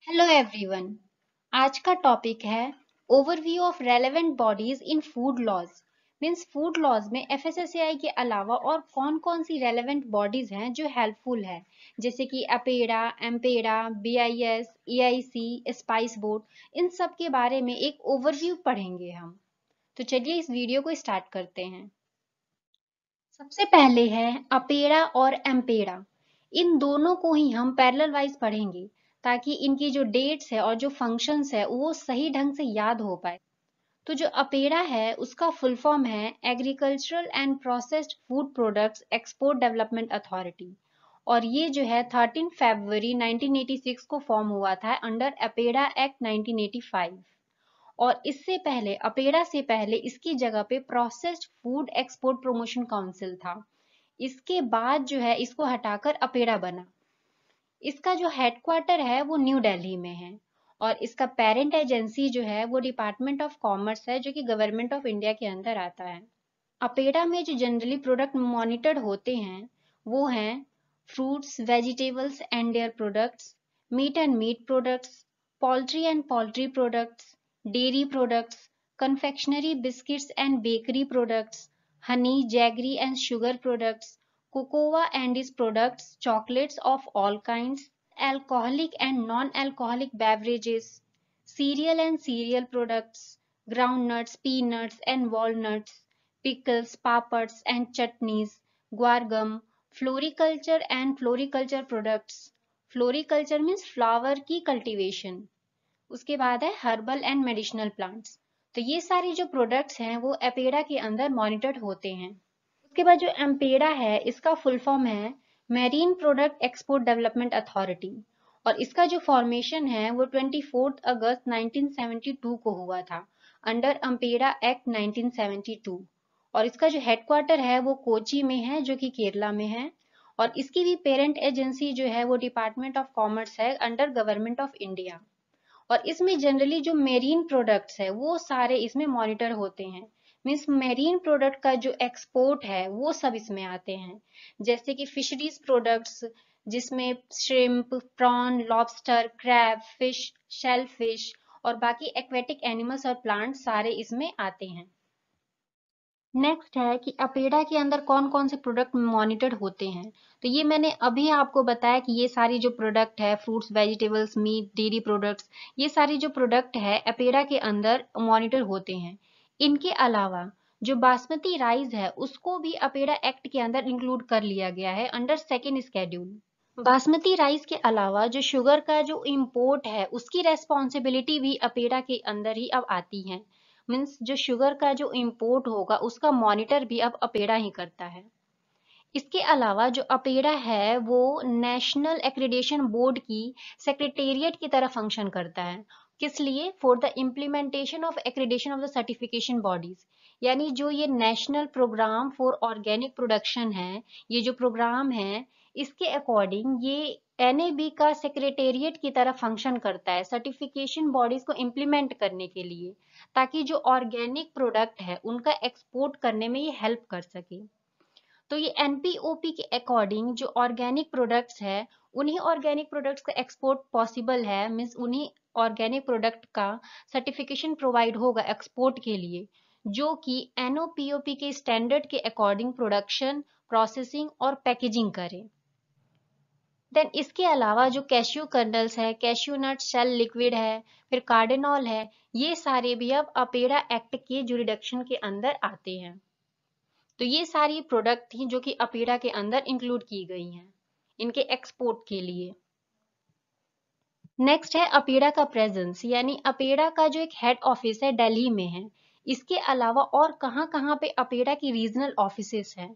Hello everyone. आज का topic है overview of relevant bodies in food laws. Means food laws में FSSAI के अलावा और कौन कौन सी रेलेवेंट बॉडीज हैं जो हेल्पफुल है, जैसे कि APEDA, MPEDA, BIS, EIC, spice board. इन सब के बारे में एक ओवरव्यू पढ़ेंगे हम। तो चलिए इस वीडियो को स्टार्ट करते हैं। सबसे पहले है अपेड़ा और एम्पेड़ा। इन दोनों को ही हम पैरेलल वाइज पढ़ेंगे ताकि इनकी जो डेट्स है और जो फंक्शंस है वो सही ढंग से याद हो पाए। तो जो अपेड़ा है उसका फुल फॉर्म है agricultural and processed food products export development authority, और ये जो है 13 फरवरी 1986 को फॉर्म हुआ था अंडर अपेड़ा एक्ट 1985। और इससे पहले अपेड़ा से पहले इसकी जगह पे processed food export promotion council था। इसके बाद जो है इसको हटाकर अपेड़ा बना। इसका जो हेडक्वार्टर है वो न्यू दिल्ली में है और इसका पेरेंट एजेंसी जो है वो डिपार्टमेंट ऑफ कॉमर्स है, जो कि गवर्नमेंट ऑफ इंडिया के अंदर आता है। अपेड़ा में जो जनरली प्रोडक्ट मॉनिटर्ड होते हैं वो हैं fruits, vegetables and their products, meat and meat products, poultry and poultry products, dairy products, confectionery biscuits and bakery products, honey, jaggery and sugar products, cocoa and its products, chocolates of all kinds, alcoholic and non-alcoholic beverages, cereal and cereal products, groundnuts, peanuts and walnuts, pickles, papads and chutneys, guar gum, floriculture and floriculture products. Floriculture means flower की cultivation. उसके बाद है herbal and medicinal plants. तो ये सारे जो products हैं वो एपेडा के अंदर मॉनिटर्ड होते हैं। उसके बाद जो एम्पेडा है इसका फुल फॉर्म है marine product export development authority, और इसका जो फॉर्मेशन है वो 24 अगस्त 1972 को हुआ था अंडर एम्पेडा एक्ट 1972। और इसका जो हेडक्वार्टर है वो कोची में है, जो कि केरला में है। और इसकी भी पेरेंट एजेंसी जो है वो डिपार्टमेंट ऑफ कॉमर्स है अंडर गवर्नमेंट ऑफ इंडिया। और इसमें जनरली जो मेरीन प्रोडक्ट्स है वो सारे इसमें मॉनिटर होते हैं। मीन्स मेरीन प्रोडक्ट का जो एक्सपोर्ट है वो सब इसमें आते हैं, जैसे कि फिशरीज प्रोडक्ट्स जिसमें shrimp, prawn, lobster, crab fish, shell fish और बाकी एक्वेटिक एनिमल्स और प्लांट्स सारे इसमें आते हैं। नेक्स्ट है कि अपेडा के अंदर कौन कौन से प्रोडक्ट मॉनिटर्ड होते हैं। तो ये मैंने अभी आपको बताया कि ये सारी जो प्रोडक्ट है fruits, vegetables, meat, dairy products, ये सारी जो प्रोडक्ट है अपेडा के अंदर मॉनिटर होते हैं। इनके अलावा जो बासमती राइस है उसको भी अपेडा एक्ट के अंदर इंक्लूड कर लिया गया है under second schedule. Basmati rice के अलावा जो शुगर का जो इम्पोर्ट है उसकी रेस्पॉन्सिबिलिटी भी अपेडा के अंदर ही अब आती है। मीन्स जो शुगर का जो इम्पोर्ट होगा उसका मॉनिटर भी अब अपेडा ही करता है। इसके अलावा जो अपेडा है वो नेशनल एक्रीडेशन बोर्ड की सेक्रेटेरिएट की तरह फंक्शन करता है। किस लिए? For the implementation of accreditation of the certification bodies. यानी जो ये national programme for organic production है, ये जो प्रोग्राम है इसके अकॉर्डिंग ये एनएबी का सेक्रेटेरिएट की तरह फंक्शन करता है सर्टिफिकेशन बॉडीज को इम्प्लीमेंट करने के लिए, ताकि जो ऑर्गेनिक प्रोडक्ट है उनका एक्सपोर्ट करने में ये हेल्प कर सके। तो ये एनपीओपी के अकॉर्डिंग जो ऑर्गेनिक प्रोडक्ट्स है उन्हीं ऑर्गेनिक प्रोडक्ट्स का एक्सपोर्ट पॉसिबल है। मीन्स उन्हीं ऑर्गेनिक प्रोडक्ट का सर्टिफिकेशन प्रोवाइड होगा एक्सपोर्ट के लिए, जो कि एनओपीओपी के स्टैंडर्ड के अकॉर्डिंग प्रोडक्शन, प्रोसेसिंग और पैकेजिंग करे। देन इसके अलावा जो कैश्यू कर्नल्स है, कैश्यू नट शेल लिक्विड है, फिर कार्डेनॉल है, ये सारे भी अब अपेडा एक्ट के जुरिडिक्शन के अंदर आते हैं। तो ये सारी प्रोडक्ट थी जो कि अपेडा के अंदर इंक्लूड की गई हैं इनके एक्सपोर्ट के लिए। नेक्स्ट है अपेडा का प्रेजेंस, यानी अपेडा का जो एक हेड ऑफिस है दिल्ली में है। इसके अलावा और कहाँ पे अपेडा की रीजनल ऑफिसेस हैं।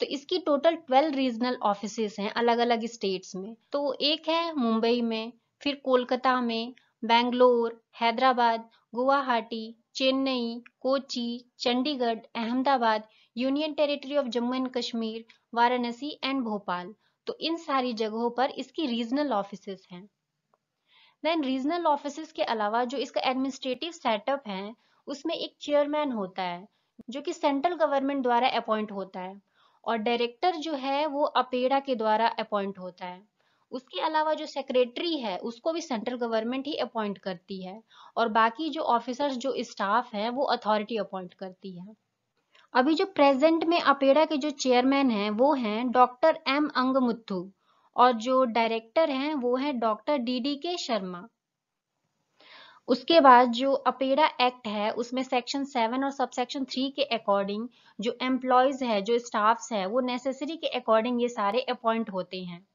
तो इसकी टोटल 12 रीजनल ऑफिसेस हैं अलग अलग स्टेट्स में। तो एक है मुंबई में, फिर कोलकाता में, Bangalore, Hyderabad, Guwahati, Chennai, Kochi, Chandigarh, Ahmedabad, union territory of Jammu and Kashmir, Varanasi and Bhopal. तो इन सारी जगहों पर इसकी रीजनल ऑफिसेस हैं। देन रीजनल ऑफिसेस के अलावा जो इसका एडमिनिस्ट्रेटिव सेटअप है उसमें एक चेयरमैन होता है जो कि सेंट्रल गवर्नमेंट द्वारा अपॉइंट होता है, और डायरेक्टर जो है वो अपेडा के द्वारा अपॉइंट होता है। उसके अलावा जो सेक्रेटरी है उसको भी सेंट्रल गवर्नमेंट ही अपॉइंट करती है, और बाकी जो ऑफिसर्स जो स्टाफ है वो अथॉरिटी अपॉइंट करती है। अभी जो प्रेजेंट में अपेडा के जो चेयरमैन हैं वो हैं डॉक्टर एम अंगमुथु, और जो डायरेक्टर हैं वो हैं डॉक्टर डी डी के शर्मा। उसके बाद जो अपेडा एक्ट है उसमें सेक्शन 7 और सब सेक्शन 3 के अकॉर्डिंग जो एम्प्लॉयज है, जो स्टाफ्स है, वो नेसेसरी के अकॉर्डिंग ये सारे अपॉइंट होते हैं।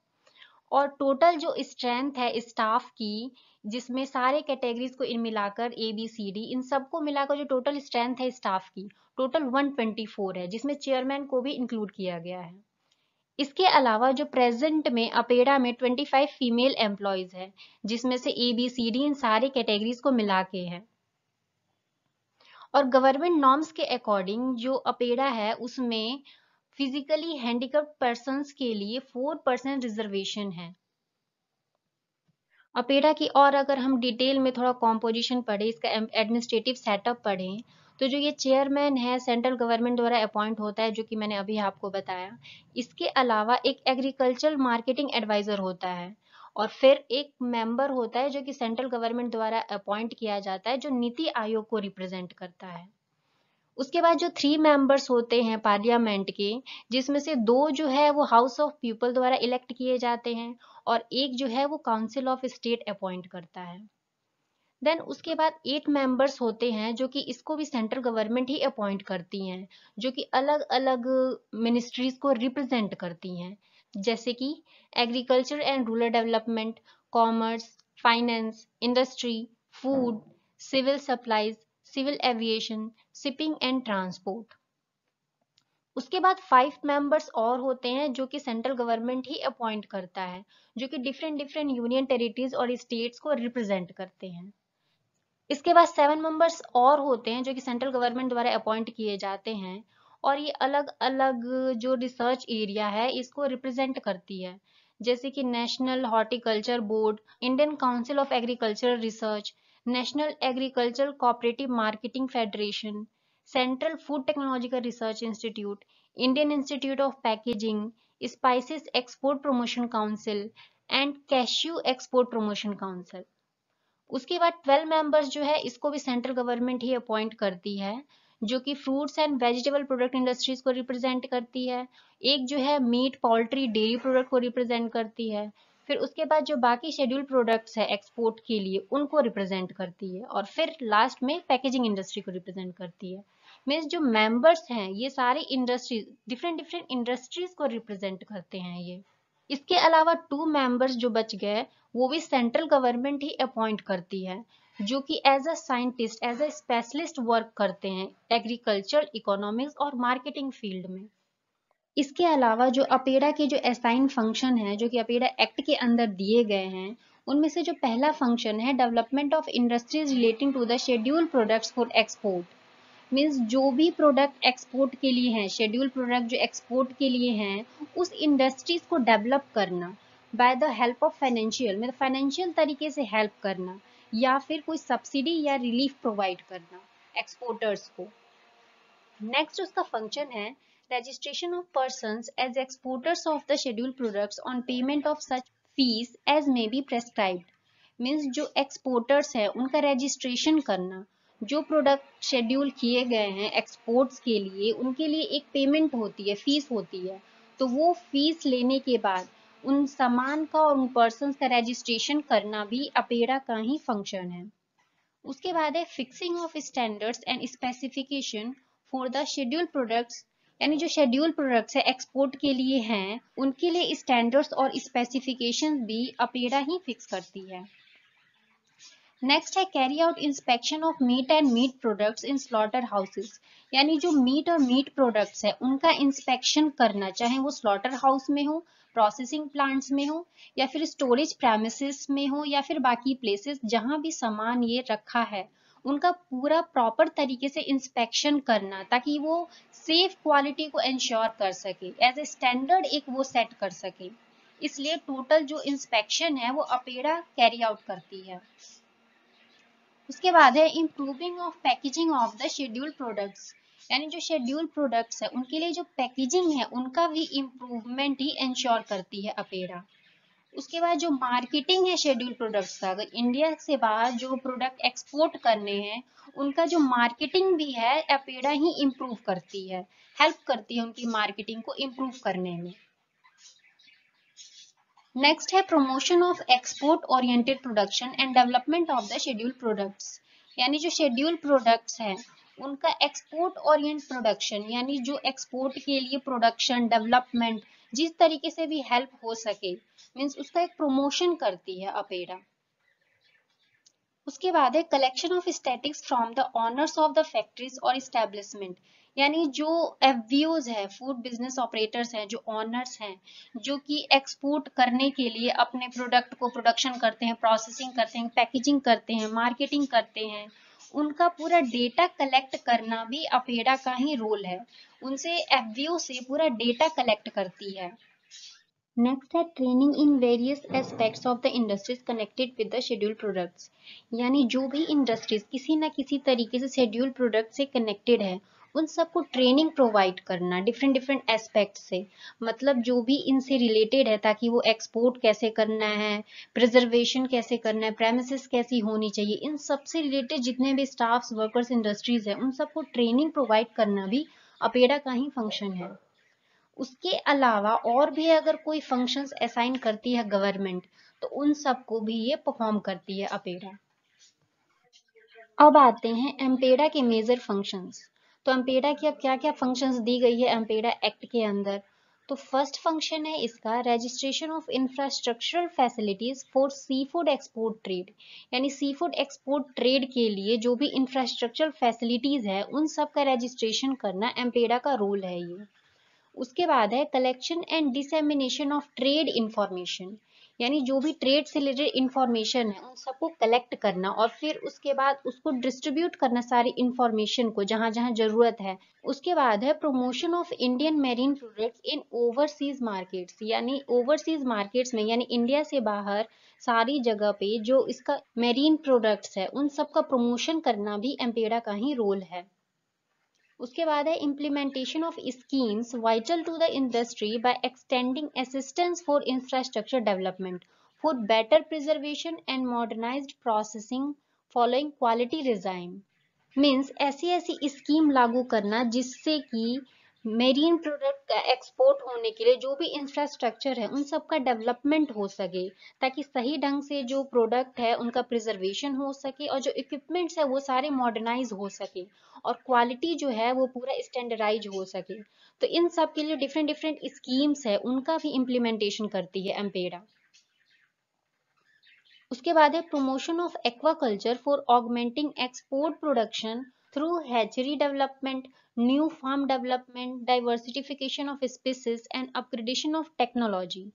और टोटल जो स्ट्रेंथ है स्टाफ की, जिसमें सारे कैटेगरीज को इन मिलाकर ABCD इन सबको मिलाकर जो टोटल स्ट्रेंथ है स्टाफ की, टोटल 124 है, जिसमें चेयरमैन को भी इंक्लूड किया गया है। इसके अलावा जो प्रेजेंट में अपेडा में 25 फीमेल एम्प्लॉयज है, जिसमें से ABCD इन सारे कैटेगरीज को मिला के है। और गवर्नमेंट नॉर्म्स के अकॉर्डिंग जो अपेडा है उसमें फिजिकली हैंडिकैप्ड पर्सन्स के लिए 4% रिजर्वेशन है अपेडा की। और अगर हम डिटेल में थोड़ा कॉम्पोजिशन पढ़े, इसका एडमिनिस्ट्रेटिव सेटअप पढ़ें, तो जो ये चेयरमैन है सेंट्रल गवर्नमेंट द्वारा अपॉइंट होता है, जो कि मैंने अभी आपको बताया। इसके अलावा एक एग्रीकल्चर मार्केटिंग एडवाइजर होता है, और फिर एक मेंबर होता है जो कि सेंट्रल गवर्नमेंट द्वारा अपॉइंट किया जाता है, जो नीति आयोग को रिप्रेजेंट करता है। उसके बाद जो 3 मेंबर्स होते हैं पार्लियामेंट के, जिसमें से 2 जो है वो हाउस ऑफ पीपल द्वारा इलेक्ट किए जाते हैं, और एक जो है वो काउंसिल ऑफ स्टेट अपॉइंट करता है। देन उसके बाद 8 मेंबर्स होते हैं जो कि इसको भी सेंट्रल गवर्नमेंट ही अपॉइंट करती हैं, जो कि अलग अलग मिनिस्ट्रीज को रिप्रेजेंट करती हैं, जैसे कि agriculture and rural development, commerce, finance, industry, food, civil supplies, civil aviation, shipping and transport. उसके बाद 5 मेंबर्स और होते हैं जो कि सेंट्रल गवर्नमेंट ही अपॉइंट करता है, जो कि डिफरेंट डिफरेंट यूनियन टेरिटरीज और स्टेट्स को रिप्रेजेंट करते हैं। इसके बाद 7 मेंबर्स और होते हैं जो कि सेंट्रल गवर्नमेंट द्वारा अपॉइंट किए जाते हैं, और ये अलग अलग जो रिसर्च एरिया है इसको रिप्रेजेंट करती है, जैसे कि national horticulture board, Indian council of agricultural research, national agriculture cooperative marketing federation, central food technological research institute, Indian institute of packaging, spices export promotion council and cashew export promotion council. उसके बाद 12 members जो है इसको भी central government ही appoint करती है, जो कि fruits and vegetable product industries को रिप्रेजेंट करती है। एक जो है मीट, पोल्ट्री, डेयरी प्रोडक्ट को रिप्रेजेंट करती है। फिर उसके बाद जो बाकी शेड्यूल प्रोडक्ट्स है एक्सपोर्ट के लिए उनको रिप्रेजेंट करती है, और फिर लास्ट में पैकेजिंग इंडस्ट्री को रिप्रेजेंट करती है। मीन्स जो मेंबर्स हैं ये सारे इंडस्ट्रीज, डिफरेंट डिफरेंट इंडस्ट्रीज को रिप्रेजेंट करते हैं ये। इसके अलावा 2 मेंबर्स जो बच गए वो भी सेंट्रल गवर्नमेंट ही अपॉइंट करती है, जो कि as a scientist, as a specialist work करते हैं एग्रीकल्चर, इकोनॉमिक्स और मार्केटिंग फील्ड में। इसके अलावा जो अपेडा के जो असाइन फंक्शन है, जो कि अपेडा एक्ट के अंदर दिए गए हैं, उनमें से जो पहला फंक्शन है development of industries relating to the schedule products for export. Means जो भी प्रोडक्ट एक्सपोर्ट के लिए हैं, शेड्यूल प्रोडक्ट जो एक्सपोर्ट के लिए हैं, उस इंडस्ट्रीज को डेवलप करना by the help of financial, मतलब फाइनेंशियल तरीके से हेल्प करना, या फिर कोई सब्सिडी या रिलीफ प्रोवाइड करना एक्सपोर्टर्स को। नेक्स्ट उसका फंक्शन है registration of persons as exporters of the schedule products on payment of such fees as may be prescribed. Means जो एक्सपोर्टर्स है उनका रजिस्ट्रेशन करना, जो प्रोडक्ट शेड्यूल किए गए हैं एक्सपोर्ट्स के लिए उनके लिए एक पेमेंट होती है, फीस होती है, तो वो फीस लेने के बाद उन सामान का और उन पर्सन्स का रजिस्ट्रेशन करना भी अपेडा का ही फंक्शन है। उसके बाद है fixing of standards and specification for the schedule products, यानी जो शेड्यूल प्रोडक्ट्स है एक्सपोर्ट के लिए हैं उनके लिए स्टैंडर्ड्स और स्पेसिफिकेशंस भी अपेडा ही फिक्स करती है। नेक्स्ट है carry out inspection of meat and meat products in slaughter houses, यानी जो मीट और मीट प्रोडक्ट्स है उनका इंस्पेक्शन करना, चाहे वो स्लॉटर हाउस में हो, प्रोसेसिंग प्लांट्स में हो, या फिर स्टोरेज प्रेमिसेस में हो, या फिर बाकी प्लेसेस जहां भी सामान ये रखा है उनका पूरा प्रॉपर तरीके से इंस्पेक्शन करना, ताकि वो सेफ क्वालिटी को इंश्योर कर सके, एज ए स्टैंडर्ड एक वो सेट कर सके। इसलिए टोटल जो इंस्पेक्शन है वो अपेडा कैरी आउट करती है। उसके बाद है improving of packaging of the schedule products, यानी जो शेड्यूल प्रोडक्ट्स है उनके लिए जो पैकेजिंग है उनका भी इम्प्रूवमेंट ही इंश्योर करती है अपेडा। उसके बाद जो मार्केटिंग है शेड्यूल प्रोडक्ट्स का, अगर इंडिया से बाहर जो प्रोडक्ट एक्सपोर्ट करने हैं उनका जो मार्केटिंग भी है अपेडा ही इम्प्रूव करती है, हेल्प करती है उनकी मार्केटिंग को इम्प्रूव करने में। नेक्स्ट है promotion of export oriented production and development of the schedule products, यानी जो शेड्यूल प्रोडक्ट्स हैं उनका एक्सपोर्ट ओरिएंट प्रोडक्शन, यानी जो एक्सपोर्ट के लिए प्रोडक्शन डेवलपमेंट जिस तरीके से भी हेल्प हो सके, मीन्स उसका एक प्रमोशन करती है अपेडा। उसके बाद है collection of statics from the honours of the factories और इस्टेब्लिशमेंट, यानी जो एफबीओज है, फूड बिजनेस ऑपरेटर्स हैं, जो ऑनर्स हैं, जो कि एक्सपोर्ट करने के लिए अपने प्रोडक्ट को प्रोडक्शन करते हैं, प्रोसेसिंग करते हैं, पैकेजिंग करते हैं, मार्केटिंग करते हैं, उनका पूरा डेटा कलेक्ट करना भी अपेडा का ही रोल है। उनसे एफबीओ से पूरा डेटा कलेक्ट करती है। नेक्स्ट है training in various aspects of the industries connected with the schedule products, यानी जो भी इंडस्ट्रीज किसी ना किसी तरीके से शेड्यूल प्रोडक्ट से कनेक्टेड है उन सबको ट्रेनिंग प्रोवाइड करना डिफरेंट डिफरेंट एस्पेक्ट से, मतलब जो भी इनसे रिलेटेड है, ताकि वो एक्सपोर्ट कैसे करना है, प्रिजर्वेशन कैसे करना है, प्रेमिसेस कैसी होनी चाहिए, इन सबसे रिलेटेड जितने भी स्टाफ्स वर्कर्स इंडस्ट्रीज है उन सबको ट्रेनिंग प्रोवाइड करना भी अपेडा का ही फंक्शन है। उसके अलावा और भी अगर कोई फंक्शंस असाइन करती है गवर्नमेंट तो उन सबको भी ये परफॉर्म करती है अपेडा। अब आते हैं एम्पेडा के मेजर फंक्शंस। तो एम्पेडा की अब क्या क्या फंक्शंस दी गई है एम्पेडा एक्ट के अंदर। तो फर्स्ट फंक्शन है इसका registration of infrastructural facilities for sea food export trade, यानी सी फूड एक्सपोर्ट ट्रेड के लिए जो भी इंफ्रास्ट्रक्चरल फैसिलिटीज है उन सब का रजिस्ट्रेशन करना एम्पेडा का रोल है ये। उसके बाद है collection and dissemination of trade information, यानी जो भी ट्रेड से रिलेटेड इंफॉर्मेशन है उन सबको कलेक्ट करना और फिर उसके बाद उसको डिस्ट्रीब्यूट करना सारी इंफॉर्मेशन को जहां जहां जरूरत है। उसके बाद है promotion of Indian marine products in overseas markets, यानी ओवरसीज मार्केट्स में यानी इंडिया से बाहर सारी जगह पे जो इसका मेरीन प्रोडक्ट्स है उन सब का प्रमोशन करना भी एम्पेडा का ही रोल है। उसके बाद है implementation of schemes vital to the industry by extending assistance for infrastructure development for better preservation and modernised processing following quality regime, means ऐसी ऐसी स्कीम लागू करना जिससे कि मेरीन प्रोडक्ट का एक्सपोर्ट होने के लिए जो भी इंफ्रास्ट्रक्चर है उन सब का डेवलपमेंट हो सके, ताकि सही ढंग से जो प्रोडक्ट है उनका प्रिजर्वेशन हो सके और जो इक्विपमेंट्स है वो सारे मॉडर्नाइज हो सके और क्वालिटी जो है वो पूरा स्टैंडर्डाइज हो सके। तो इन सब के लिए डिफरेंट डिफरेंट स्कीम्स है उनका भी इम्प्लीमेंटेशन करती है एम्पेडा। उसके बाद है promotion of aquaculture for augmenting export production through hatchery development, new farm development, diversification of species and upgradation of technology,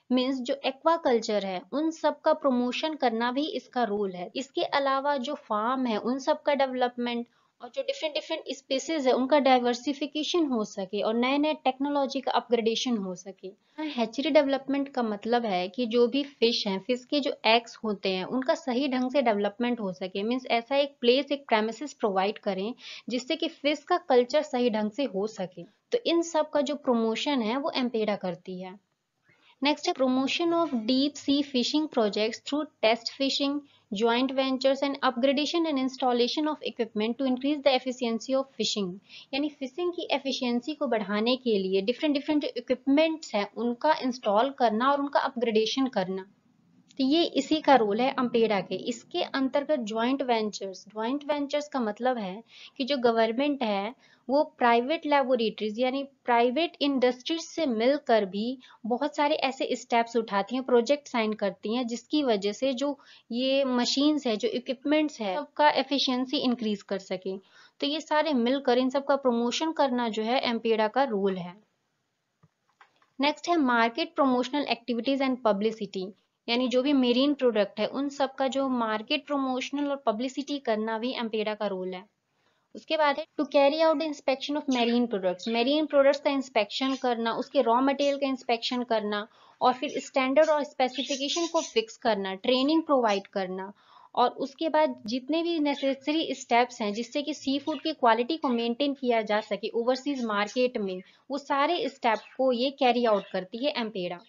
means जो एक्वाकल्चर है उन सब का प्रमोशन करना भी इसका रोल है। इसके अलावा जो फार्म है उन सब का डेवलपमेंट और जो डिफरेंट डिफरेंट स्पीसीज है उनका डाइवर्सिफिकेशन हो सके और नए नए टेक्नोलॉजी का अपग्रेडेशन हो सके। हैचरी डेवलपमेंट का मतलब है कि जो भी फिश हैं, फिश के जो एग्स होते हैं उनका सही ढंग से डेवलपमेंट हो सके, मीन्स ऐसा एक प्लेस एक प्रेमिसेस प्रोवाइड करें जिससे कि फिश का कल्चर सही ढंग से हो सके। तो इन सब का जो प्रमोशन है वो एम्पेडा करती है। नेक्स्ट है promotion of deep sea fishing projects through test fishing, joint ventures and upgradation and installation of equipment to increase the efficiency of fishing, यानी फिशिंग की एफिशिएंसी को बढ़ाने के लिए डिफरेंट डिफरेंट जो इक्विपमेंट्स हैं उनका इंस्टॉल करना और उनका अपग्रेडेशन करना। तो ये इसी का रोल है अम्पेडा के। इसके अंतर्गत ज्वाइंट वेंचर्स का मतलब है कि जो गवर्नमेंट है वो प्राइवेट लेबोरेटरीज यानी प्राइवेट इंडस्ट्रीज से मिलकर भी बहुत सारे ऐसे स्टेप्स उठाती हैं, प्रोजेक्ट साइन करती हैं जिसकी वजह से जो ये मशीन्स है, जो इक्विपमेंट्स है, सबका एफिशिएंसी इंक्रीज कर सके। तो ये सारे मिलकर इन सब का प्रमोशन करना जो है एम्पेडा का रोल है। नेक्स्ट है market promotional activities and publicity, यानी जो भी मेरीन प्रोडक्ट है उन सब का जो मार्केट प्रमोशनल और पब्लिसिटी करना भी एम्पेडा का रोल है। उसके बाद है to carry out the inspection of marine products का इंस्पेक्शन करना, उसके रॉ मटेरियल का इंस्पेक्शन करना और फिर स्टैंडर्ड और स्पेसिफिकेशन को फिक्स करना, ट्रेनिंग प्रोवाइड करना और उसके बाद जितने भी नेसेसरी स्टेप्स हैं जिससे कि सी फूड की क्वालिटी को मेंटेन किया जा सके ओवरसीज मार्केट में, वो सारे स्टेप को ये कैरी आउट करती है एम्पेडा।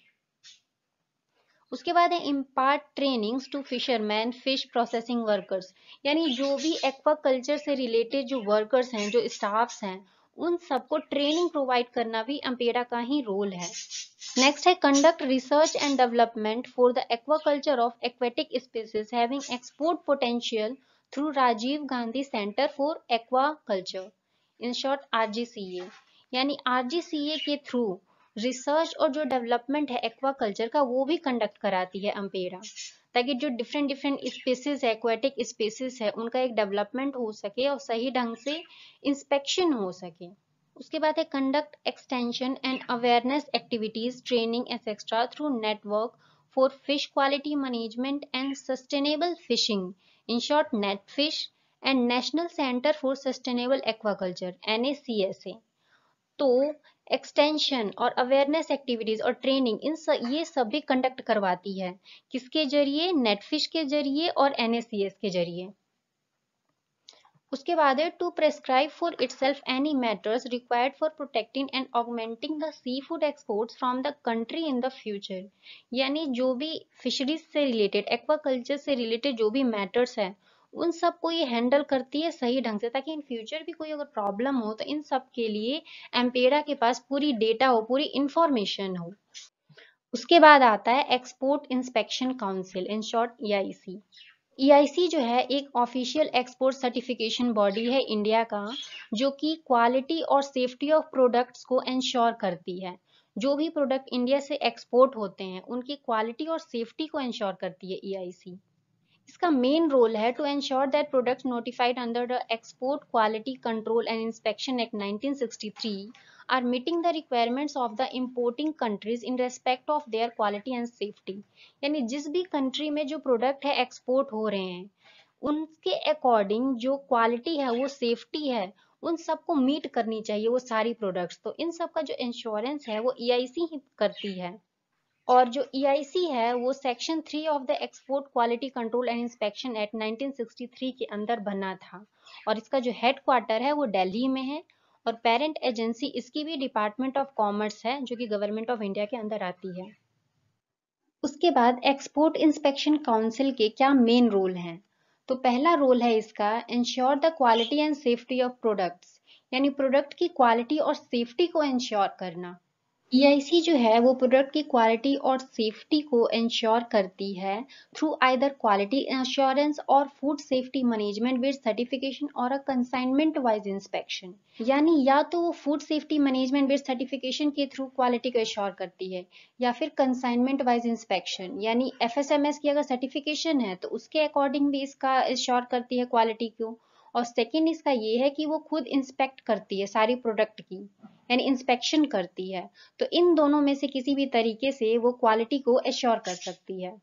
उसके बाद है impart trainings to fisherman fish processing workers, यानी जो भी एक्वाकल्चर से रिलेटेड जो वर्कर्स हैं, जो स्टाफ्स हैं, उन सबको ट्रेनिंग प्रोवाइड करना भी अम्पेडा का ही रोल है। नेक्स्ट है conduct research and development for the aquaculture of aquatic species having export potential through Rajiv Gandhi centre for aquaculture, in short RGCA. यानी आरजीसीए के थ्रू रिसर्च और जो डेवलपमेंट है एक्वाकल्चर का वो भी कंडक्ट कराती है अम्पेडा, ताकि जो डिफरेंट डिफरेंट स्पीसीज है, एक्वेटिक स्पीसीज है, उनका एक डेवलपमेंट हो सके और सही ढंग से इंस्पेक्शन हो सके। उसके बाद है conduct extension and awareness activities training etcetera through network for fish quality management and sustainable fishing, in short NETFISH and national centre for sustainable aquaculture NACSA। तो एक्सटेंशन और अवेयरनेस एक्टिविटीज और ट्रेनिंग ये सभी कंडक्ट करवाती है, किसके जरिए? नेटफिश के जरिए और NACS के जरिए। उसके बाद है to prescribe for itself any matters required for protecting and augmenting the sea food exports from the country in the future, यानी जो भी फिशरीज से रिलेटेड, एक्वाकल्चर से रिलेटेड जो भी मैटर्स है, उन सब को ये हैंडल करती है सही ढंग से, ताकि इन फ्यूचर भी कोई अगर प्रॉब्लम हो तो इन सब के लिए एम्पेडा के पास पूरी डेटा हो, पूरी इंफॉर्मेशन हो। उसके बाद आता है export inspection council, in short EIC। EIC जो है एक ऑफिशियल एक्सपोर्ट सर्टिफिकेशन बॉडी है इंडिया का, जो कि क्वालिटी और सेफ्टी ऑफ प्रोडक्ट्स को इंश्योर करती है। जो भी प्रोडक्ट इंडिया से एक्सपोर्ट होते हैं उनकी क्वालिटी और सेफ्टी को इंश्योर करती है EIC। इसका मेन रोल है to ensure that products notified under the export quality control and inspection act 1963 are meeting the requirements of the importing countries in respect of their quality and safety, यानी जिस भी country में जो product है export हो रहे हैं उनके अकॉर्डिंग जो क्वालिटी है, वो सेफ्टी है, उन सबको मीट करनी चाहिए वो सारी प्रोडक्ट्स। तो इन सब का जो इंश्योरेंस है वो EIC ही करती है। और जो EIC है वो section 3 of the export quality control and inspection act 1963 के अंदर बना था, और इसका जो हेडक्वार्टर है वो दिल्ली में है, और पेरेंट एजेंसी इसकी भी डिपार्टमेंट ऑफ कॉमर्स है, जो कि गवर्नमेंट ऑफ इंडिया के अंदर आती है। उसके बाद एक्सपोर्ट इंस्पेक्शन काउंसिल के क्या मेन रोल हैं? तो पहला रोल है इसका ensure the quality and safety of products, यानी प्रोडक्ट की क्वालिटी और सेफ्टी को इंश्योर करना। EIC जो है वो प्रोडक्ट की क्वालिटी और सेफ्टी को इंश्योर करती है थ्रू आइदर क्वालिटी इंश्योरेंस और food safety management with certification और अ कंसाइनमेंट वाइज इंस्पेक्शन, यानी या तो वो food safety management with certification के थ्रू क्वालिटी को इंश्योर करती है, या फिर कंसाइनमेंट वाइज इंस्पेक्शन, यानी FSMS की अगर सर्टिफिकेशन है तो उसके अकॉर्डिंग भी इसका इंश्योर करती है क्वालिटी को। और सेकेंड इसका ये है कि वो खुद इंस्पेक्ट करती है सारी प्रोडक्ट की, यानी इंस्पेक्शन करती है। तो इन दोनों में से किसी भी तरीके से वो क्वालिटी को एश्योर कर सकती है।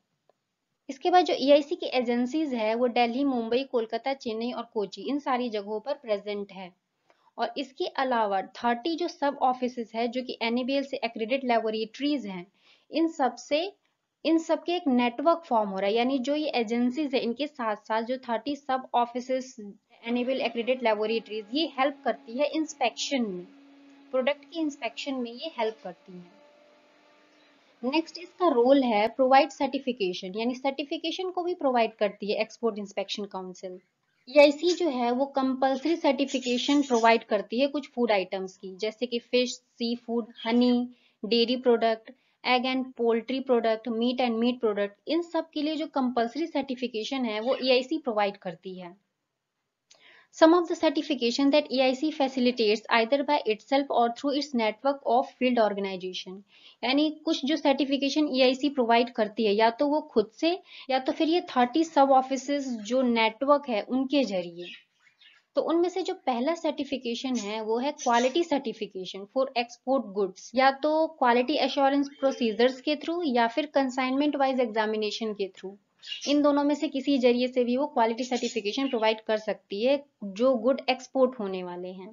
इसके बाद जो EIC की एजेंसीज है वो दिल्ली, मुंबई, कोलकाता, चेन्नई और कोची, इन सारी जगहों पर प्रेजेंट है। और इसके अलावा 30 जो सब ऑफिसेज है जो कि NABL से एक्रेडिट लेबोरेटरीज हैं, इन सब के एक नेटवर्क फॉर्म हो रहा है, यानी जो ये एजेंसीज है इनके साथ साथ जो 30 सब ऑफिसेज NABL एक्रेडिट लेबोरेटरीज, ये हेल्प करती है इंस्पेक्शन में, प्रोडक्ट की इंस्पेक्शन में ये हेल्प करती है। नेक्स्ट इसका रोल है प्रोवाइड सर्टिफिकेशन, यानी सर्टिफिकेशन को भी प्रोवाइड करती है एक्सपोर्ट इंस्पेक्शन काउंसिल। EIC जो है वो कंपल्सरी सर्टिफिकेशन प्रोवाइड करती है कुछ फूड आइटम्स की, जैसे कि fish, sea food, honey, dairy product, egg and poultry product, meat and meat product, इन सब के लिए जो कंपल्सरी सर्टिफिकेशन है वो EIC प्रोवाइड करती है। Some of the certification that EIC facilitates either by itself or through its network of field organization, यानी कुछ जो सर्टिफिकेशन EIC प्रोवाइड करती है या तो वो खुद से, या तो फिर ये 30 सब ऑफिसेज जो नेटवर्क है उनके जरिए। तो उनमें से जो पहला सर्टिफिकेशन है वो है quality certification for export goods, या तो क्वालिटी एश्योरेंस प्रोसीजर्स के थ्रू या फिर कंसाइनमेंट वाइज एग्जामिनेशन के थ्रू, इन दोनों में से किसी जरिए से भी वो क्वालिटी सर्टिफिकेशन प्रोवाइड कर सकती है जो गुड एक्सपोर्ट होने वाले हैं।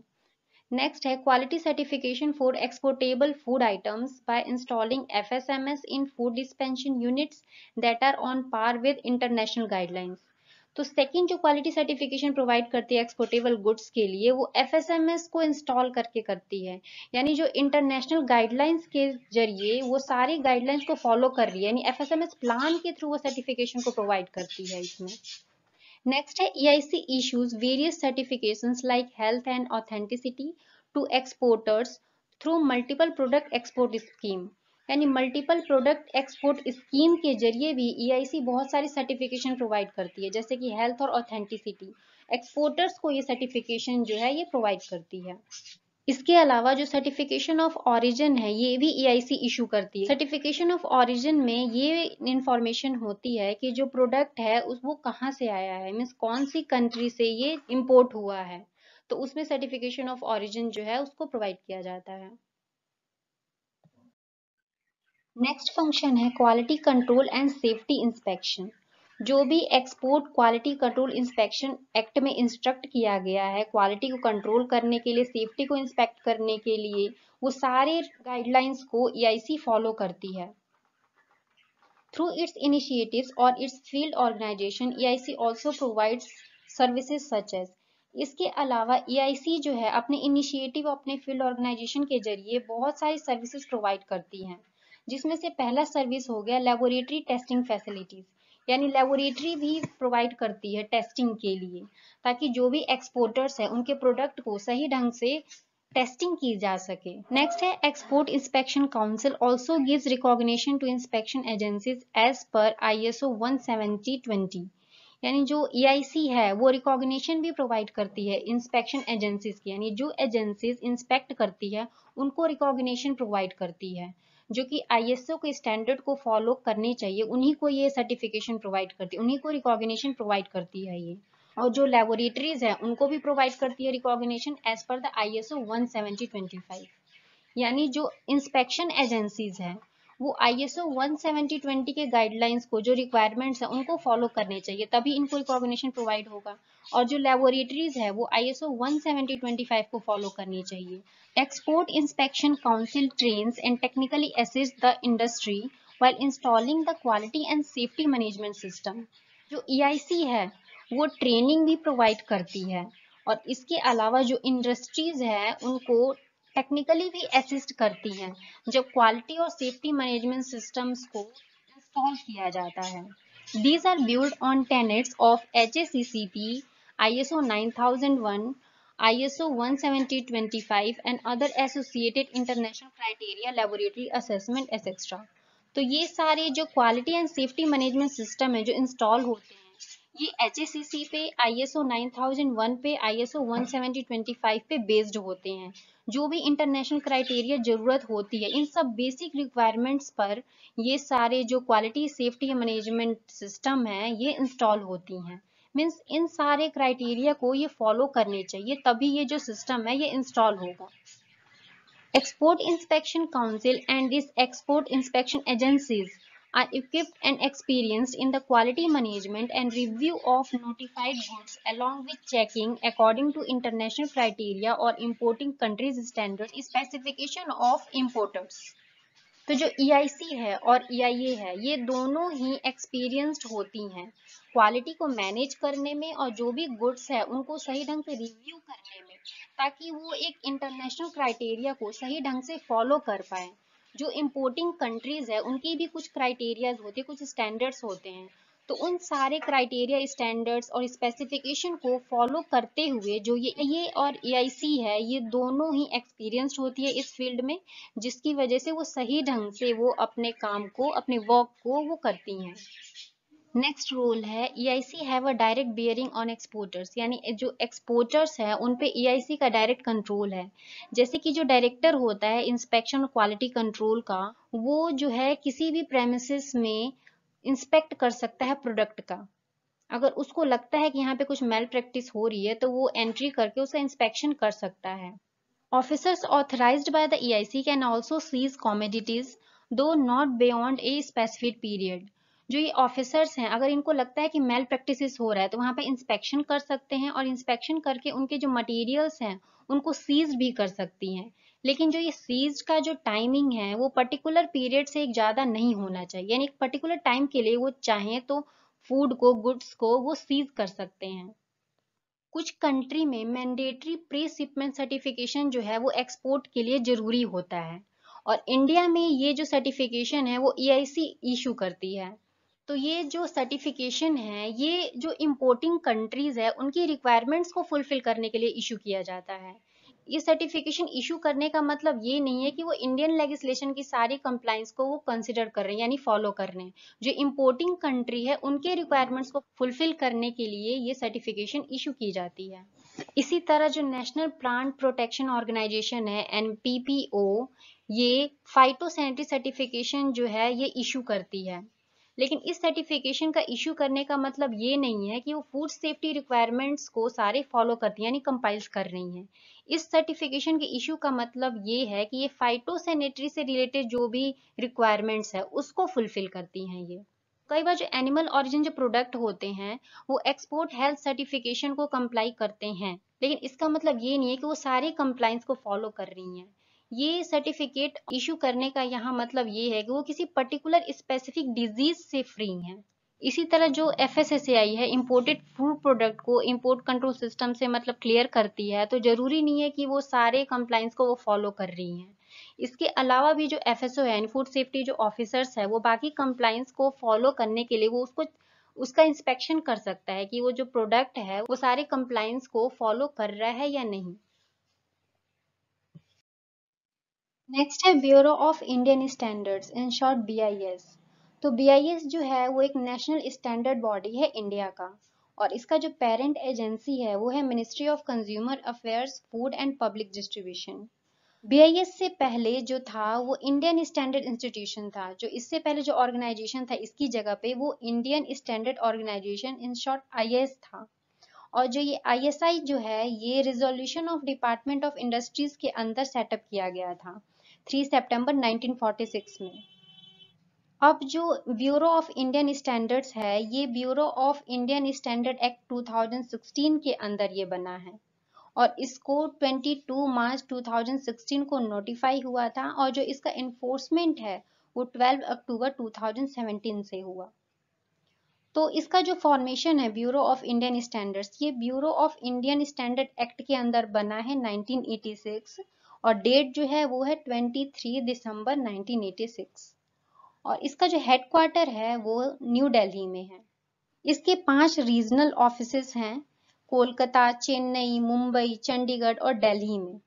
नेक्स्ट है quality certification for exportable food items by installing FSMS in food dispensation units that are on par with international guidelines. तो सेकंड जो क्वालिटी सर्टिफिकेशन प्रोवाइड करती है एक्सपोर्टेबल गुड्स के लिए, वो एफएसएमएस को इंस्टॉल करके करती है, यानी जो इंटरनेशनल गाइडलाइंस के जरिए वो सारी गाइडलाइंस को फॉलो कर रही है, यानी एफएसएमएस प्लान के थ्रू वो सर्टिफिकेशन को प्रोवाइड करती है इसमें। नेक्स्ट है EIC issues various certifications like health and authenticity to exporters through multiple product export scheme, यानी मल्टीपल प्रोडक्ट एक्सपोर्ट स्कीम के जरिए भी EIC बहुत सारी सर्टिफिकेशन प्रोवाइड करती है, जैसे कि हेल्थ और ऑथेंटिसिटी, एक्सपोर्टर्स को ये सर्टिफिकेशन जो है ये प्रोवाइड करती है। इसके अलावा जो सर्टिफिकेशन ऑफ ओरिजिन है ये भी EIC इशू करती है। सर्टिफिकेशन ऑफ ओरिजिन में ये इंफॉर्मेशन होती है कि जो प्रोडक्ट है वो कहाँ से आया है, मीन्स कौन सी कंट्री से ये इंपोर्ट हुआ है, तो उसमें सर्टिफिकेशन ऑफ ओरिजिन जो है उसको प्रोवाइड किया जाता है। नेक्स्ट फंक्शन है quality control and safety inspection. जो भी export quality control inspection act में इंस्ट्रक्ट किया गया है क्वालिटी को कंट्रोल करने के लिए, सेफ्टी को इंस्पेक्ट करने के लिए, वो सारे गाइडलाइंस को EIC फॉलो करती है। थ्रू इट्स इनिशिएटिव्स और its field organisation EIC also provides services such as. इसके अलावा EIC जो है अपने इनिशिएटिव, अपने फील्ड ऑर्गेनाइजेशन के जरिए बहुत सारी सर्विसेज प्रोवाइड करती हैं, जिसमें से पहला सर्विस हो गया लेबोरेटरी टेस्टिंग फैसिलिटीज, यानी लेबोरेटरी भी प्रोवाइड करती है टेस्टिंग के लिए, ताकि जो भी एक्सपोर्टर्स है उनके प्रोडक्ट को सही ढंग से टेस्टिंग की जा सके। नेक्स्ट है export inspection council also gives recognition to inspection agencies as per ISO 170/20, यानी जो EIC है वो रिकॉग्निशन भी प्रोवाइड करती है इंस्पेक्शन एजेंसीज की, यानी जो एजेंसीज इंस्पेक्ट करती है उनको रिकॉग्निशन प्रोवाइड करती है, जो कि ISO के स्टैंडर्ड को फॉलो करने चाहिए, उन्हीं को ये सर्टिफिकेशन प्रोवाइड करती है, उन्हीं को रिकॉग्निशन प्रोवाइड करती है ये। और जो लेबोरेटरीज है उनको भी प्रोवाइड करती है recognition as per the ISO 170/25, यानी जो इंस्पेक्शन एजेंसीज हैं वो ISO 170/20 के गाइडलाइंस को, जो रिक्वायरमेंट्स है उनको फॉलो करने चाहिए, तभी इनको रिकॉग्निशन प्रोवाइड होगा। और जो लेबोरेटरीज है वो ISO 170/25 को फॉलो करनी चाहिए। Export inspection council trains and technically assist the industry while installing the quality and safety management system। जो EIC है वो ट्रेनिंग भी प्रोवाइड करती है, और इसके अलावा जो इंडस्ट्रीज है उनको टेक्निकली भी असिस्ट करती हैं जब क्वालिटी और सेफ्टी मैनेजमेंट सिस्टम्स को इंस्टॉल किया जाता है। These are built on tenets of HACCP, ISO 9001, ISO 170/25 and other associated international criteria, laboratory assessment, etc। तो ये सारे जो quality and safety management system है जो इंस्टॉल होते हैं ये HACCP पे, ISO 9001 पे, ISO 170/25 पे बेस्ड होते हैं। जो भी इंटरनेशनल क्राइटेरिया जरूरत होती है इन सब बेसिक रिक्वायरमेंट्स पर ये सारे जो क्वालिटी सेफ्टी मैनेजमेंट सिस्टम है ये इंस्टॉल होती हैं। मीन्स इन सारे क्राइटेरिया को ये फॉलो करने चाहिए, तभी ये जो सिस्टम है ये इंस्टॉल होगा। Export Inspection Council and its export inspection agencies are equipped and experienced in the quality management and review of notified goods along with checking according to international criteria or importing countries' standards specification of importers। तो जो EIC है और EIA है ये दोनों ही experienced होती हैं quality को मैनेज करने में और जो भी गुड्स है उनको सही ढंग से रिव्यू करने में, ताकि वो एक इंटरनेशनल क्राइटेरिया को सही ढंग से फॉलो कर पाए। जो इंपोर्टिंग कंट्रीज है उनकी भी कुछ क्राइटेरियाज होते हैं, कुछ स्टैंडर्ड्स होते हैं, तो उन सारे क्राइटेरिया, स्टैंडर्ड्स और स्पेसिफिकेशन को फॉलो करते हुए जो ये और EIC है ये दोनों ही एक्सपीरियंस्ड होती है इस फील्ड में, जिसकी वजह से वो सही ढंग से वो अपने काम को, अपने वर्क को वो करती हैं। नेक्स्ट रोल है EIC have a direct bearing on exporters, यानी जो एक्सपोर्टर्स है उन पे EIC का डायरेक्ट कंट्रोल है। जैसे कि जो डायरेक्टर होता है इंस्पेक्शन और क्वालिटी कंट्रोल का, वो जो है किसी भी प्रेमिसेस में इंस्पेक्ट कर सकता है प्रोडक्ट का। अगर उसको लगता है कि यहाँ पे कुछ मेल प्रैक्टिस हो रही है तो वो एंट्री करके उसका इंस्पेक्शन कर सकता है। Officers authorised by the EIC can also seize commodities do not beyond a specific period. जो ये ऑफिसर्स हैं अगर इनको लगता है कि मेल प्रैक्टिस हो रहा है तो वहाँ पे इंस्पेक्शन कर सकते हैं, और इंस्पेक्शन करके उनके जो मटेरियल्स हैं उनको सीज भी कर सकती हैं। लेकिन जो ये सीज का जो टाइमिंग है वो पर्टिकुलर पीरियड से एक ज़्यादा नहीं होना चाहिए, यानी एक पर्टिकुलर टाइम के लिए वो चाहें तो फूड को, गुड्स को वो सीज कर सकते हैं। कुछ कंट्री में मैंडेटरी प्री शिपमेंट सर्टिफिकेशन जो है वो एक्सपोर्ट के लिए जरूरी होता है, और इंडिया में ये जो सर्टिफिकेशन है वो EIC इशू करती है। तो ये जो सर्टिफिकेशन है ये जो इंपोर्टिंग कंट्रीज है उनकी रिक्वायरमेंट्स को फुलफिल करने के लिए इशू किया जाता है। ये सर्टिफिकेशन इशू करने का मतलब ये नहीं है कि वो इंडियन लेजिस्लेशन की सारी कंप्लाइंस को वो कंसिडर कर रहे हैं यानी फॉलो कर रहे हैं। जो इंपोर्टिंग कंट्री है उनके रिक्वायरमेंट्स को फुलफिल करने के लिए ये सर्टिफिकेशन इशू की जाती है। इसी तरह जो नेशनल प्लांट प्रोटेक्शन ऑर्गेनाइजेशन है NPPO, ये फाइटोसैनिटरी सर्टिफिकेशन जो है ये इशू करती है। लेकिन इस सर्टिफिकेशन का इशू करने का मतलब ये नहीं है कि वो फूड सेफ्टी रिक्वायरमेंट्स को सारे फॉलो करती है यानी कंपाइल्स कर रही हैं। इस सर्टिफिकेशन के इशू का मतलब ये है कि ये फाइटोसैनिटरी से रिलेटेड जो भी रिक्वायरमेंट्स है उसको फुलफिल करती हैं। ये कई बार जो एनिमल ओरिजिन जो प्रोडक्ट होते हैं वो एक्सपोर्ट हेल्थ सर्टिफिकेशन को कंप्लाई करते हैं, लेकिन इसका मतलब ये नहीं है कि वो सारे कंप्लाइंस को फॉलो कर रही हैं। ये सर्टिफिकेट इशू करने का यहाँ मतलब ये है कि वो किसी पर्टिकुलर स्पेसिफिक डिजीज से फ्री हैं। इसी तरह जो FSSAI है इंपोर्टेड फूड प्रोडक्ट को इंपोर्ट कंट्रोल सिस्टम से मतलब क्लियर करती है, तो जरूरी नहीं है कि वो सारे कंप्लाइंस को वो फॉलो कर रही हैं। इसके अलावा भी जो FSO है फूड सेफ्टी जो ऑफिसर्स है वो बाकी कंप्लाइंस को फॉलो करने के लिए वो उसका इंस्पेक्शन कर सकता है कि वो जो प्रोडक्ट है वो सारे कंप्लाइंस को फॉलो कर रहा है या नहीं। नेक्स्ट है bureau of Indian standards, in short BIS। तो BIS जो है वो एक नेशनल स्टैंडर्ड बॉडी है इंडिया का, और इसका जो पेरेंट एजेंसी है वो है ministry of consumer affairs, food and public distribution. BIS से पहले जो था वो इंडियन स्टैंडर्ड इंस्टीट्यूशन था। जो इससे पहले जो ऑर्गेनाइजेशन था इसकी जगह पे वो Indian standard organisation in short IS था। और जो ये ISI जो है ये resolution of department of industries के अंदर सेटअप किया गया था 3 सितंबर 1946 में। अब जो ब्यूरो ऑफ इंडियन स्टैंडर्ड्स है ये bureau of Indian standard act 2016 के अंदर ये बना है, और इसको 22 मार्च 2016 को नोटिफाई हुआ था, और जो इसका इन्फोर्समेंट है वो 12 अक्टूबर 2017 से हुआ। तो इसका जो फॉर्मेशन है ब्यूरो ऑफ इंडियन स्टैंडर्ड्स, ये bureau of Indian standard act के अंदर बना है 1986, और डेट जो है वो है 23 दिसंबर 1986, और इसका जो हेडक्वार्टर है वो न्यू दिल्ली में है। इसके 5 रीजनल ऑफिसेस हैं, कोलकाता, चेन्नई, मुंबई, चंडीगढ़ और दिल्ली में।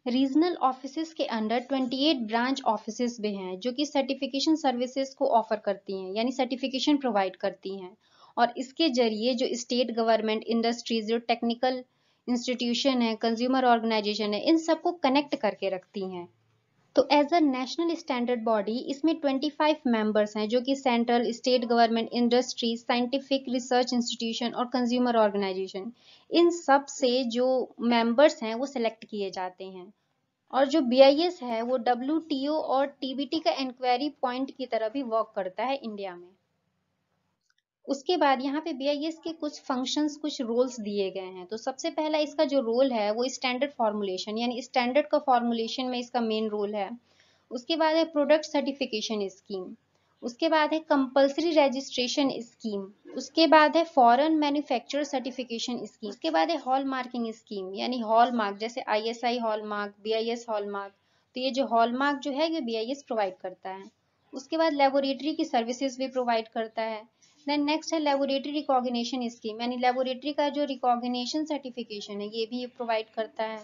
रीजनल ऑफिसेस के अंडर 28 ब्रांच ऑफिसेस भी हैं जो कि सर्टिफिकेशन सर्विसेज को ऑफर करती हैं यानी सर्टिफिकेशन प्रोवाइड करती हैं, और इसके जरिए जो स्टेट गवर्नमेंट, इंडस्ट्रीज, जो टेक्निकल इंस्टीट्यूशन है, कंज्यूमर ऑर्गेनाइजेशन है, इन सबको कनेक्ट करके रखती हैं। तो as a national standard body इसमें 25 मेंबर्स हैं जो कि central, state government, industry, scientific research institution और कंज्यूमर ऑर्गेनाइजेशन, इन सब से जो मेंबर्स हैं वो सिलेक्ट किए जाते हैं। और जो BIS है वो WTO और TBT का इंक्वायरी पॉइंट की तरह भी वर्क करता है इंडिया में। उसके बाद यहाँ पे BIS के कुछ फंक्शंस, कुछ रोल्स दिए गए हैं। तो सबसे पहला इसका जो रोल है वो स्टैंडर्ड फॉर्मुलेशन यानी स्टैंडर्ड का फॉर्मुलेशन में इसका मेन रोल है। उसके बाद है प्रोडक्ट सर्टिफिकेशन स्कीम, उसके बाद है कंपल्सरी रजिस्ट्रेशन स्कीम, उसके बाद है फॉरेन मैन्युफैक्चरर सर्टिफिकेशन स्कीम, उसके बाद है हॉल मार्किंग स्कीम यानी हॉल मार्क, जैसे ISI hall mark, BIS hall mark. तो ये जो हॉल मार्क जो है ये BIS प्रोवाइड करता है। उसके बाद लेबोरेटरी की सर्विसेज भी प्रोवाइड करता है। देन नेक्स्ट है लेबोरेटरी रिकॉग्निशन स्कीम यानी लेबोरेटरी का जो रिकॉग्निशन सर्टिफिकेशन है ये भी प्रोवाइड करता है।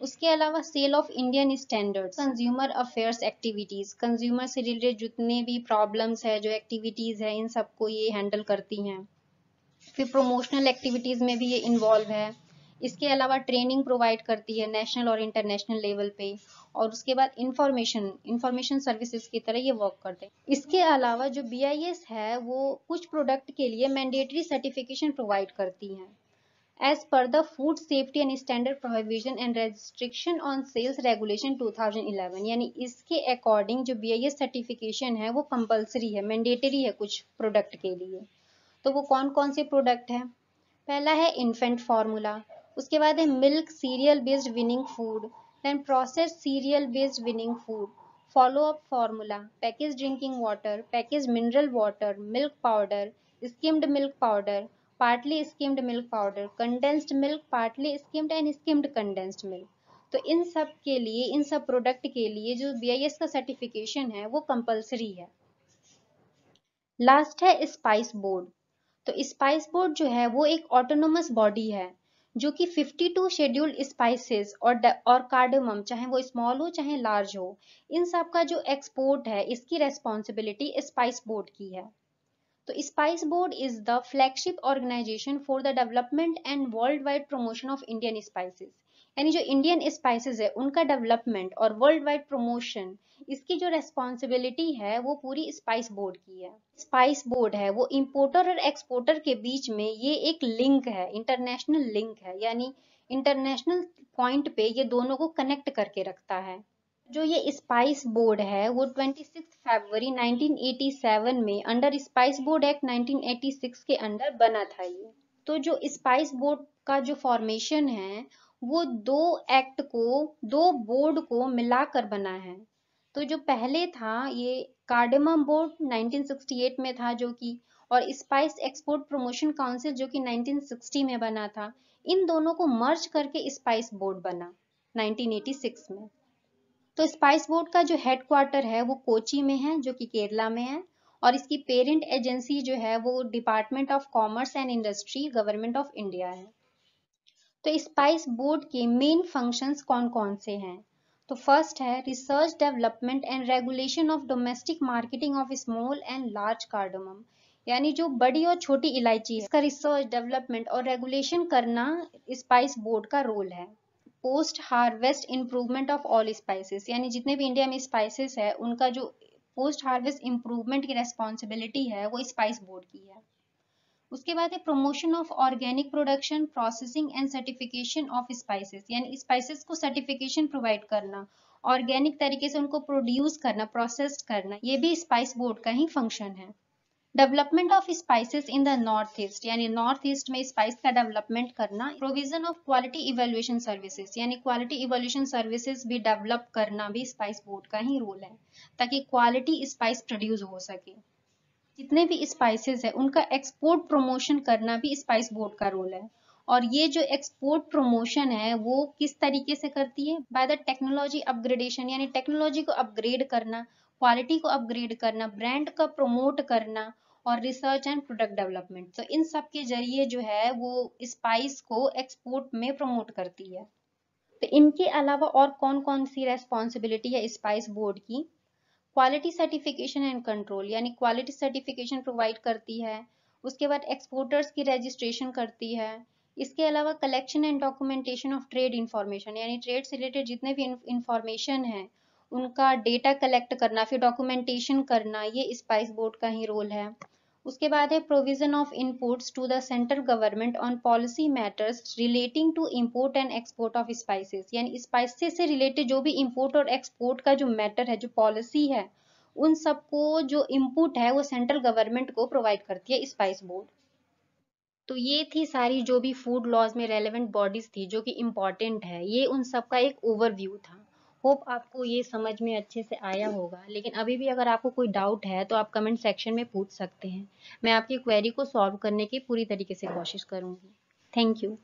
उसके अलावा sale of Indian standards, consumer affairs activities, consumer से रिलेटेड जितने भी प्रॉब्लम्स है, जो एक्टिविटीज है, इन सबको ये हैंडल करती हैं। फिर प्रोमोशनल एक्टिविटीज में भी ये इन्वॉल्व है। इसके अलावा ट्रेनिंग प्रोवाइड करती है नेशनल और इंटरनेशनल लेवल पे, और उसके बाद इंफॉर्मेशन सर्विसेज की तरह ये वर्क करते हैं। इसके अलावा जो BIS है वो कुछ प्रोडक्ट के लिए मैंडेटरी सर्टिफिकेशन प्रोवाइड करती है as per the Food Safety and Standard Prohibition and Restriction on Sales Regulation 2011, यानी इसके अकॉर्डिंग जो BIS सर्टिफिकेशन है वो कंपलसरी है, मैंडेटरी है कुछ प्रोडक्ट के लिए। तो वो कौन कौन से प्रोडक्ट हैं? पहला है इन्फेंट फार्मूला, उसके बाद है milk cereal based weaning food, then processed cereal based weaning food, follow up formula, package drinking water, package mineral water, milk powder, skimmed milk powder, partly skimmed milk powder, condensed milk, partly skimmed and skimmed condensed milk. तो इन सब के लिए, इन सब product के लिए जो BIS का certification है वो कंपलसरी है। लास्ट है स्पाइस बोर्ड। तो स्पाइस बोर्ड जो है वो एक ऑटोनोमस बॉडी है जो कि 52 शेड्यूल्ड स्पाइसेस और कार्डमम, चाहे वो स्मॉल हो चाहे लार्ज हो, इन सब का जो एक्सपोर्ट है इसकी रेस्पॉन्सिबिलिटी स्पाइस बोर्ड की है। तो spice board is the flagship organisation for the development and world wide promotion of Indian spices. यानी जो इंडियन स्पाइसेस है उनका डेवलपमेंट और वर्ल्ड वाइड प्रमोशन, इसकी जो रेस्पॉन्सिबिलिटी है वो पूरी स्पाइस बोर्ड की है। स्पाइस बोर्ड है वो इंपोर्टर और एक्सपोर्टर के बीच में ये एक लिंक है, इंटरनेशनल लिंक है, यानी इंटरनेशनल पॉइंट पे ये दोनों को कनेक्ट करके रखता है। जो ये स्पाइस बोर्ड है वो 26 फरवरी 1987 में अंडर स्पाइस बोर्ड एक्ट 1986 के अंडर बना था ये। तो जो स्पाइस बोर्ड का जो फॉर्मेशन है वो दो बोर्ड को मिलाकर बना है। तो जो पहले था ये कार्डेमम बोर्ड 1968 में था जो कि, और स्पाइस एक्सपोर्ट प्रमोशन काउंसिल जो कि 1960 में बना था। इन दोनों को मर्ज करके स्पाइस बोर्ड बना 1986 में। तो स्पाइस बोर्ड का जो हेडक्वार्टर है वो कोची में है जो कि केरला में है, और इसकी पेरेंट एजेंसी जो है वो department of commerce and industry, government of India है। तो स्पाइस बोर्ड के मेन फंक्शंस कौन कौन से हैं? तो फर्स्ट है research development and regulation of domestic marketing of small and large cardamom, यानी जो बड़ी और छोटी इलायची है इसका रिसर्च डेवलपमेंट और रेगुलेशन करना स्पाइस बोर्ड का रोल है। Post harvest improvement of all spices, यानी जितने भी इंडिया में स्पाइसेस है उनका जो पोस्ट हार्वेस्ट इम्प्रूवमेंट की रेस्पॉन्सिबिलिटी है वो स्पाइस बोर्ड की है। उसके बाद है promotion of organic production, processing and certification of spices, यानी स्पाइसेस को सर्टिफिकेशन प्रोवाइड करना, ऑर्गेनिक तरीके से उनको प्रोड्यूस करना, प्रोसेस करना, ये भी स्पाइस बोर्ड का ही फंक्शन है। Development of spices in the north east, यानी नॉर्थ ईस्ट में स्पाइस का डेवलपमेंट करना। Provision of quality evaluation services, यानी क्वालिटी इवेल्युएशन सर्विसेज भी डेवलप करना भी स्पाइस बोर्ड का ही रोल है, ताकि क्वालिटी स्पाइस प्रोड्यूस हो सके। जितने भी स्पाइसेस है उनका एक्सपोर्ट प्रमोशन करना भी स्पाइस बोर्ड का रोल है। और ये जो एक्सपोर्ट प्रमोशन है वो किस तरीके से करती है? बाय द टेक्नोलॉजी अपग्रेडेशन, यानी टेक्नोलॉजी को अपग्रेड करना, क्वालिटी को अपग्रेड करना, ब्रांड का प्रमोट करना, और रिसर्च एंड प्रोडक्ट डेवलपमेंट। तो इन सब के जरिए जो है वो स्पाइस को एक्सपोर्ट में प्रमोट करती है। तो इनके अलावा और कौन कौन सी रेस्पॉन्सिबिलिटी है स्पाइस बोर्ड की? क्वालिटी सर्टिफिकेशन एंड कंट्रोल, यानी क्वालिटी सर्टिफिकेशन प्रोवाइड करती है। उसके बाद एक्सपोर्टर्स की रजिस्ट्रेशन करती है। इसके अलावा collection and documentation of trade information, यानी ट्रेड से रिलेटेड जितने भी इंफॉर्मेशन है उनका डेटा कलेक्ट करना, फिर डॉक्यूमेंटेशन करना, ये स्पाइस बोर्ड का ही रोल है। उसके बाद है provision of inputs to the central government on policy matters relating to import and export of spices, यानी स्पाइसेस से रिलेटेड जो भी इंपोर्ट और एक्सपोर्ट का जो मैटर है, जो पॉलिसी है, उन सबको जो इनपुट है वो सेंट्रल गवर्नमेंट को प्रोवाइड करती है स्पाइस बोर्ड। तो ये थी सारी जो भी फूड लॉज में रेलेवेंट बॉडीज थी जो कि इम्पोर्टेंट है, ये उन सब का एक ओवरव्यू था। होप आपको ये समझ में अच्छे से आया होगा, लेकिन अभी भी अगर आपको कोई डाउट है तो आप कमेंट सेक्शन में पूछ सकते हैं। मैं आपकी क्वेरी को सॉल्व करने की पूरी तरीके से कोशिश करूंगी। Thank you.